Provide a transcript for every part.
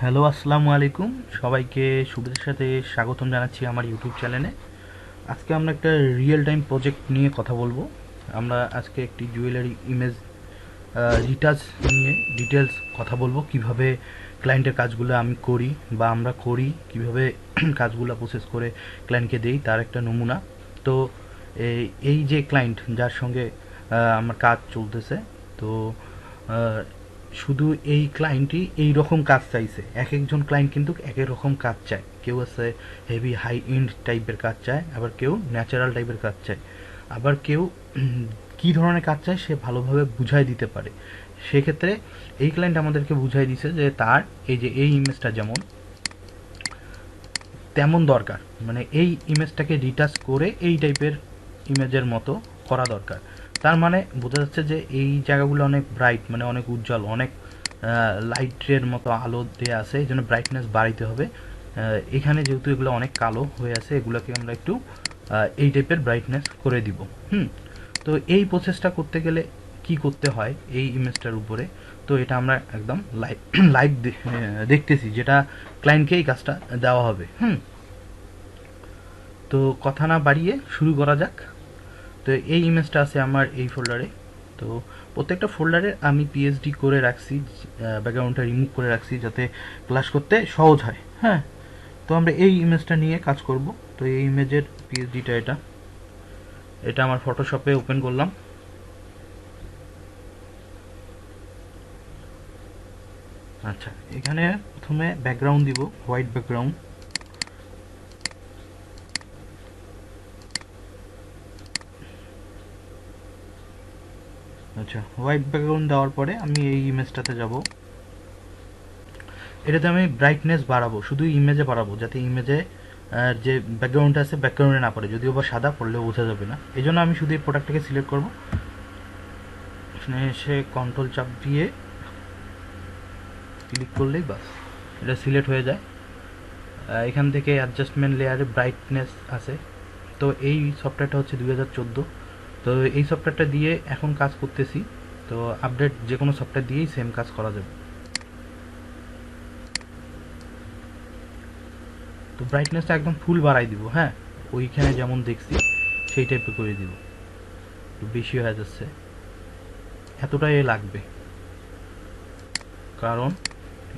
Hello, আসসালামু আলাইকুম। সবাইকে শুভেচ্ছার সাথে স্বাগতম জানাচ্ছি আমার ইউটিউব চ্যানেলে। আজকে আমরা একটা রিয়েল টাইম প্রজেক্ট নিয়ে কথা বলবো। আমরা আজকে একটি জুয়েলারি ইমেজ রিটাচ নিয়ে ডিটেলস কথা বলবো, কিভাবে ক্লায়েন্টের কাজগুলো আমি করি বা আমরা করি, কিভাবে কাজগুলো প্রসেস করে ক্লায়েন্টকে দেই, তার একটা নমুনা। তো এই যে ক্লায়েন্ট যার সঙ্গে আমার কাজ চলতেছে, তো আহ, শুধু এই ক্লায়েন্টই এই রকম কাজ চাইছে। এক একজন ক্লায়েন্ট কিন্তু এক এক রকম কাজ চায়। কেউ আছে হেভি হাই এন্ড টাইপের কাজ চায়, আবার কেউ ন্যাচারাল টাইপের কাজ চায়, আবার কেউ কী ধরনের কাজ চায় সে ভালোভাবে বুঝাই দিতে পারে। সেক্ষেত্রে এই ক্লায়েন্ট আমাদেরকে বুঝাই দিছে যে তার এই যে এই ইমেজটা যেমন তেমন দরকার, মানে এই ইমেজটাকে রিটাচ করে এই টাইপের ইমেজের মতো করা দরকার। তার মানে বোঝা যাচ্ছে যে এই জায়গাগুলো অনেক ব্রাইট, মানে অনেক উজ্জ্বল, অনেক লাইটের মতো আলো দেওয়া আছে, এই জন্য ব্রাইটনেস বাড়াইতে হবে। এখানে যেহেতু এগুলো অনেক কালো হয়ে আছে, এগুলোকে আমরা একটু এই টাইপের ব্রাইটনেস করে দিব। তো এই প্রসেসটা করতে গেলে কি করতে হয় এই ইমেজটার উপরে, তো এটা আমরা একদম লাইভ লাইভ দেখতেছি, যেটা ক্লায়েন্টকে এই কাজটা দেওয়া হবে। তো কথা না বাড়িয়ে শুরু করা যাক। তো এই ইমেজটা আছে আমার এই ফোল্ডারে। তো প্রত্যেকটা ফোল্ডারে আমি পিএইচডি করে রাখছি, ব্যাকগ্রাউন্ডটা রিমুভ করে রাখছি যাতে ক্লাস করতে সহজ হয়। তো আমরা এই ইমেজটা নিয়ে কাজ করব। তো এই ইমেজের পিএইচডিটা এটা এটা আমার ফটোশপে ওপেন করলাম। আচ্ছা, এখানে প্রথমে ব্যাকগ্রাউন্ড দিব, হোয়াইট ব্যাকগ্রাউন্ড। আচ্ছা, হোয়াইট ব্যাকগ্রাউন্ড দেওয়ার পরে আমি এই ইমেজটাতে যাব। এটাতে আমি ব্রাইটনেস বাড়াবো, শুধু ইমেজে বাড়াবো, যাতে ইমেজে যে ব্যাকগ্রাউন্ডটা আছে ব্যাকগ্রাউন্ডে না পড়ে, যদিও বা সাদা পড়লে বোঝা যাবে না। এই জন্য আমি শুধু এই প্রোডাক্টটাকে সিলেক্ট করবো, এসে কন্ট্রোল চাপ দিয়ে ক্লিক করলেই বাস এটা সিলেক্ট হয়ে যায়। এখান থেকে অ্যাডজাস্টমেন্ট লেয়ারে ব্রাইটনেস আছে। তো এই সফটওয়্যারটা হচ্ছে 2014। তো এই সফটওয়্যারটা দিয়ে এখন কাজ করতেছি। তো আপডেট যে কোনো সফটওয়্যার দিয়েই সেম কাজ করা যাবে। তো ব্রাইটনেসটা একদম ফুল বাড়াই দিব। ওইখানে যেমন দেখছি সেই টাইপের করে দিব, একটু বেশি হয়ে যাচ্ছে, এতটাই লাগবে, কারণ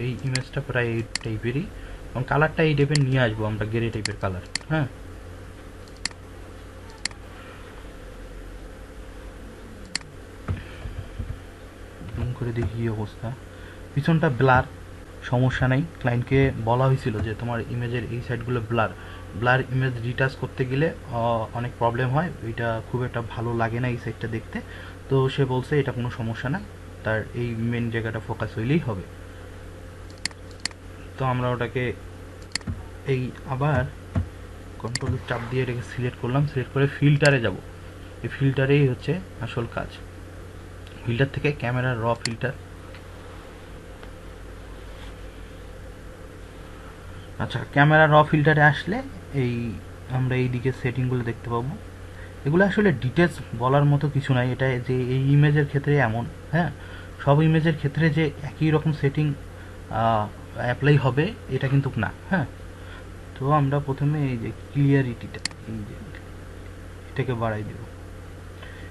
এই ইমেজটা প্রায় এই টাইপেরই, এবং কালারটা এই টাইপের নিয়ে আসবো আমরা, গ্রে টাইপের কালার। জুম করে দেখি অবস্থা। পিছনটা ব্লার, সমস্যা নেই। ক্লায়েন্টকে বলা হয়েছিল যে তোমার ইমেজের এই সাইডগুলো ব্লার, ইমেজ রিটাচ করতে গেলে অনেক প্রবলেম হয়, এটা খুব একটা ভালো লাগে না এই সাইডটা দেখতে। তো সে বলছে এটা কোনো সমস্যা না, তার এই মেন জায়গাটা ফোকাস হইলেই হবে। তো আমরা ওটাকে এই আবার কন্ট্রোল চাপ দিয়ে এটাকে সিলেক্ট করলাম, সিলেক্ট করে ফিল্টারে যাব। এই ফিল্টারেই হচ্ছে আসল কাজ। ফিল্টার থেকে ক্যামেরার র ফিল্টার। আচ্ছা, ক্যামেরা র ফিল্টারে আসলে এই আমরা এই দিকে সেটিংগুলো দেখতে পাবো। এগুলো আসলে ডিটেলস বলার মতো কিছু নাই, এটা যে এই ইমেজের ক্ষেত্রে এমন, সব ইমেজের ক্ষেত্রে যে একই রকম সেটিং অ্যাপ্লাই হবে এটা কিন্তু না। তো আমরা প্রথমে এই যে ক্লিয়ারিটিটা, এই যে এটাকে বাড়াই দেব।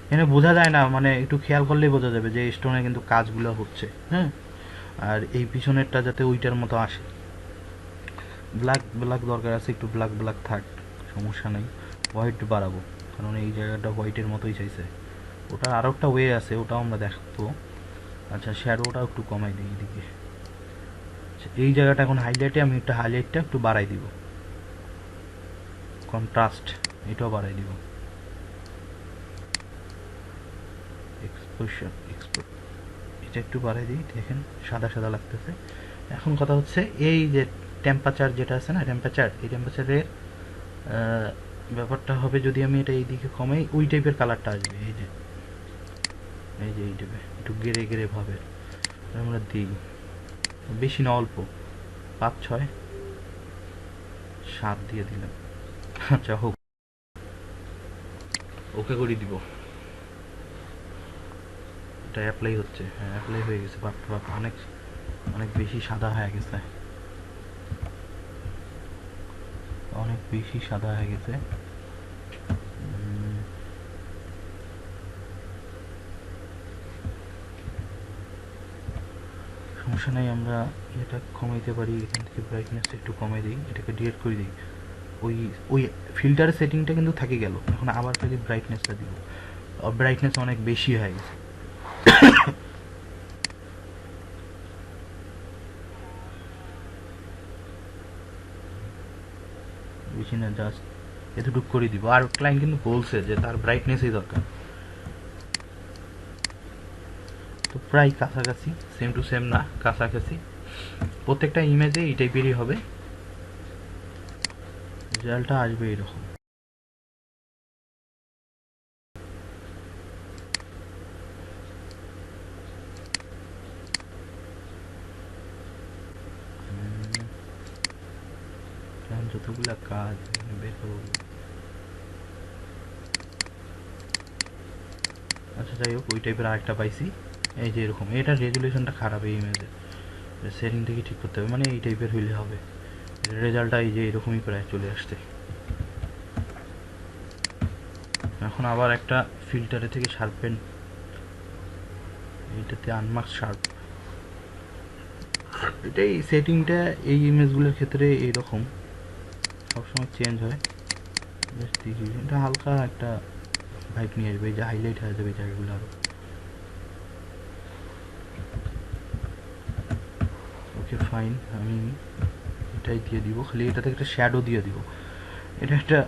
এখানে বোঝা যায় না, মানে একটু খেয়াল করলেই বোঝা যাবে যে স্টোনে কিন্তু কাজগুলো হচ্ছে। আর এই পিছনেরটা যাতে ওইটার মতো আসে। ব্ল্যাক ব্ল্যাক দরকার আছে, একটু ব্ল্যাক ব্ল্যাক থাক, সমস্যা নেই। হোয়াইট বাড়াবো, কারণ এই জায়গাটা হোয়াইটের মতোই চাইছে। ওটা আরও একটা ওয়ে আছে, ওটাও আমরা দেখবো। আচ্ছা, শ্যাডোটাও একটু কমাই দিই এইদিকে। এই জায়গাটা এখন হাইলাইটে আমি একটা হাইলাইটটা একটু বাড়াই দিব। কন্ট্রাস্ট এটাও বাড়াই দিব। এক্সপোশন এটা একটু বাড়াই দিই, দেখেন সাদা সাদা লাগতেছে। এখন কথা হচ্ছে এই যে টেম্পারেচার যেটা আছে না, এই টেম্পারেচারের ব্যাপারটা হবে, যদি আমি এটা এইদিকে কমাই ওই টাইপের কালারটা আসবে। এই যে এই টাইপের একটু গেরে গেরে ভাবে আমরা দিই, বেশি না, অল্প 5, 6, 7 দিয়ে দিলাম। আচ্ছা হোক, ওকে করে দিব। এটা অ্যাপ্লাই হচ্ছে, অ্যাপ্লাই হয়ে গেছে। বাপ অনেক অনেক বেশি সাদা হয়ে গেছে। অনেক বেশি সাদা হয়ে গেছে। সমস্যা নাই, আমরা এটা কমাইতে পারি। এখান থেকে ব্রাইটনেস একটু কমাই দিই, এটাকে ডিলিট করে দিই। ওই ওই ফিল্টারের সেটিংটা কিন্তু থেকে গেল। এখন আবার খালি ব্রাইটনেসটা দিব, ব্রাইটনেস অনেক বেশি হয়ে গেছে। বেশি না, জাস্ট এতটুকু করে দিব। আর ক্লায়েন্ট কিন্তু বলছে যে তার ব্রাইটনেসই দরকার। তো প্রায় কাছাকাছি, সেম টু সেম না, কাছাকাছি। প্রত্যেকটা ইমেজে এই টাইপেরই হবে, রেজাল্টটা আসবে এরকম। যতগুলা কাজ বের করবো। আচ্ছা যাই হোক, ওই টাইপের আরেকটা পাইছি, এই যে এরকম। এটা রেজুলেশনটা খারাপ এই ইমেজের, সেটিং থেকে ঠিক করতে হবে, মানে এই টাইপের হইলে হবে। রেজাল্টটা এই যে এরকমই প্রায় চলে আসছে। এখন আবার একটা ফিল্টারে থেকে শার্পেন, এইটাতে আনমার্ক শার্প, এটাই সেটিংটা এই ইমেজগুলোর ক্ষেত্রে এইরকম সবসময় চেঞ্জ হয়। দেখি এটা হালকা একটা ভাইব নিয়ে আসবে, এই যে হাইলাইট হয়ে যাবে জায়গাগুলো আরও। ওকে ফাইন, আমি এটাই দিয়ে দিব, খালি এটাতে একটা শ্যাডো দিয়ে দিব। এটা একটা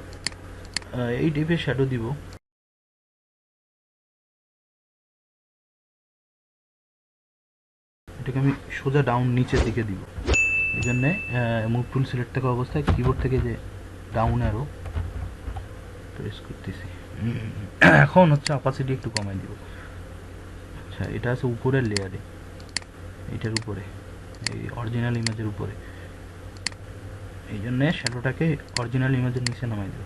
এই টাইপের শ্যাডো দিব। এটাকে আমি সোজা ডাউন নিচের দিকে দিব। এই জন্যে মুভ টুল সিলেক্ট থাকা অবস্থায় কিবোর্ড থেকে যে ডাউন অ্যারো প্রেস করতেছি। এখন হচ্ছে অপাসিটি একটু কমাই দিব। আচ্ছা, এটা আছে উপরের লেয়ারে, এইটার উপরে, এই অরিজিনাল ইমেজের উপরে। এই জন্যে শ্যাডোটাকে অরিজিনাল ইমেজের নিচে নামাই দেব।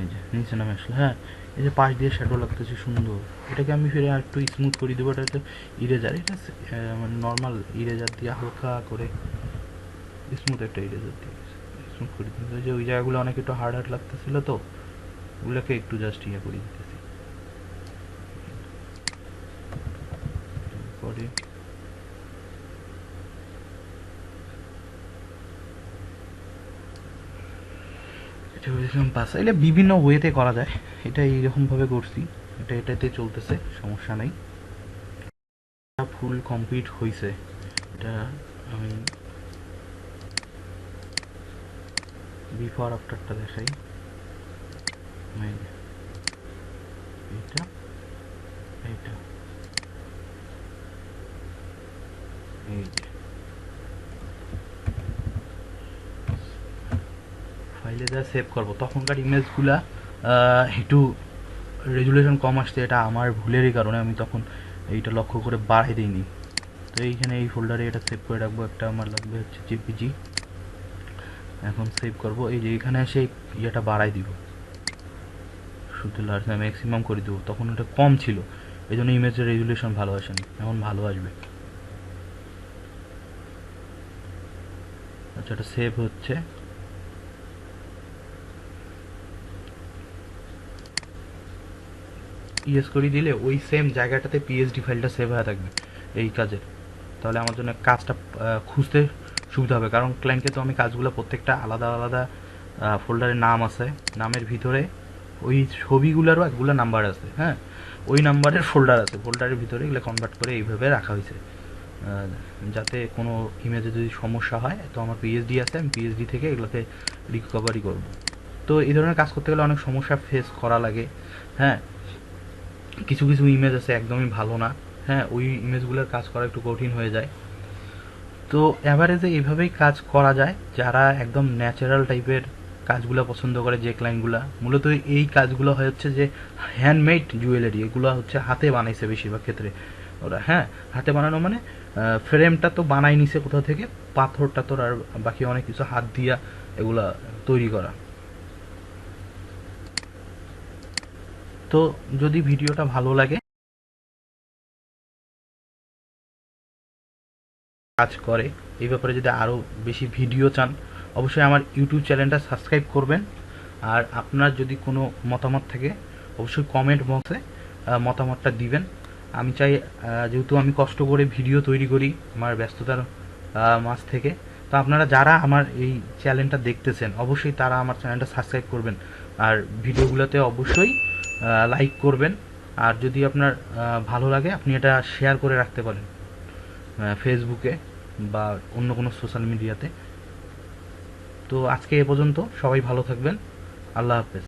এই যে নিচে নামে আসলো। হ্যাঁ, এই যে পাশ দিয়ে শ্যাডো লাগতেছে সুন্দর। এটাকে আমি ফিরে আর একটু স্মুথ করে দেবো। এটা হচ্ছে ইরেজার, এটা মানে নর্মাল ইরেজার দিয়ে হালকা করে স্মুথ একটা ইরেজার দিয়ে স্মুথ করে দিতে। যে ওই জায়গাগুলো অনেক একটু হার্ড হার্ড লাগতেছিল, তো ওগুলোকে একটু জাস্ট ইয়ে করে দিতেছি। পরে এটা ভেবেছিলাম পাস, এটা বিভিন্ন ওয়েতে করা যায়। এটা এইরকমভাবে করছি, এটা এটাতে চলতেছে, সমস্যা নেই। ফুল কমপ্লিট হয়েছে। এটা আমি বিফোর আফটারটা দেখাই। এইটা এইটা এই যে ফাইলে যা সেভ করবো তখনকার ইমেজগুলা একটু রেজুলেশন কম আসছে। এটা আমার ভুলেরই কারণে আমি তখন এইটা লক্ষ্য করে বাড়াই দিইনি। তো এইখানে এই ফোল্ডারে এটা সেভ করে রাখবো। একটা আমার লাগবে হচ্ছে জেপিজি। এখন সেভ করব, এই যে এখানে এসে ইয়েটা বাড়াই দিব, শুধু লার্জ ম্যাক্সিমাম করে দেবো। তখন এটা কম ছিল, এই জন্য ইমেজের রেজুলেশন ভালো আসেনি, এখন ভালো আসবে। আচ্ছা, এটা সেভ হচ্ছে। ইয়েস করে দিলে ওই সেম জায়গাটাতে পিএইচডি ফাইলটা সেভ হয়ে থাকবে এই কাজের। তাহলে আমার জন্য কাজটা খুঁজতে সুবিধা হবে, কারণ ক্লায়েন্টকে তো আমি কাজগুলো প্রত্যেকটা আলাদা আলাদা ফোল্ডারের নাম আছে, নামের ভিতরে ওই ছবিগুলোরও একগুলো নাম্বার আছে। হ্যাঁ, ওই নাম্বারের ফোল্ডার আছে, ফোল্ডারের ভিতরে এগুলো কনভার্ট করে এইভাবে রাখা হয়েছে, যাতে কোনো ইমেজে যদি সমস্যা হয় তো আমার পিএইচডি আছে, আমি পিএইচডি থেকে এগুলোকে রিকভারি করব। তো এই ধরনের কাজ করতে গেলে অনেক সমস্যা ফেস করা লাগে। হ্যাঁ, কিছু কিছু ইমেজ আছে একদমই ভালো না। হ্যাঁ, ওই ইমেজগুলোর কাজ করা একটু কঠিন হয়ে যায়। তো অ্যাভারেজে এইভাবেই কাজ করা যায়। যারা একদম ন্যাচারাল টাইপের কাজগুলো পছন্দ করে, যে ক্লায়েন্টগুলো, মূলত এই কাজগুলো হচ্ছে যে হ্যান্ডমেড জুয়েলারি, এগুলো হচ্ছে হাতে বানাইছে বেশিরভাগ ক্ষেত্রে ওরা। হ্যাঁ, হাতে বানানো মানে ফ্রেমটা তো বানাই নিছে কোথাও থেকে, পাথর টাথর আর বাকি অনেক কিছু হাত দিয়া এগুলা তৈরি করা। তো যদি ভিডিওটা ভালো লাগে, কাজ করে এই ব্যাপারে যদি আরও বেশি ভিডিও চান, অবশ্যই আমার ইউটিউব চ্যানেলটা সাবস্ক্রাইব করবেন। আর আপনার যদি কোনো মতামত থাকে অবশ্যই কমেন্ট বক্সে মতামতটা দিবেন। আমি চাই, যেহেতু আমি কষ্ট করে ভিডিও তৈরি করি আমার ব্যস্ততার মাঝ থেকে, তো আপনারা যারা আমার এই চ্যানেলটা দেখতেছেন অবশ্যই তারা আমার চ্যানেলটা সাবস্ক্রাইব করবেন আর ভিডিওগুলোতে অবশ্যই লাইক করবেন। আর যদি আপনার ভালো লাগে আপনি এটা শেয়ার করে রাখতে পারেন ফেসবুকে বা অন্য কোনো সোশ্যাল মিডিয়াতে। তো আজকে এ পর্যন্ত, সবাই ভালো থাকবেন। আল্লাহ হাফেজ।